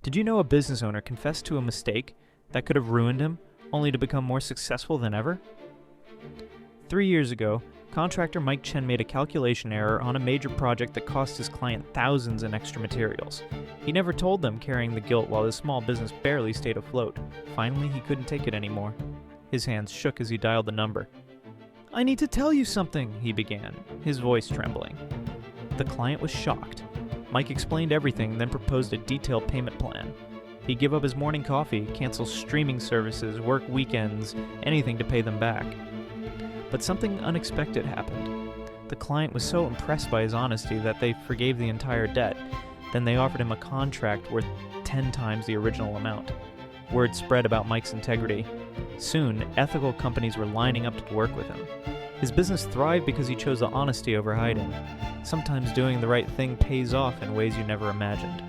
Did you know a business owner confessed to a mistake that could have ruined him, only to become more successful than ever? 3 years ago, contractor Mike Chen made a calculation error on a major project that cost his client thousands in extra materials. He never told them, carrying the guilt while his small business barely stayed afloat. Finally, he couldn't take it anymore. His hands shook as he dialed the number. "I need to tell you something," he began, his voice trembling. The client was shocked. Mike explained everything, then proposed a detailed payment plan. He'd give up his morning coffee, cancel streaming services, work weekends, anything to pay them back. But something unexpected happened. The client was so impressed by his honesty that they forgave the entire debt. Then they offered him a contract worth 10 times the original amount. Word spread about Mike's integrity. Soon, ethical companies were lining up to work with him. His business thrived because he chose the honesty over hiding. Sometimes doing the right thing pays off in ways you never imagined.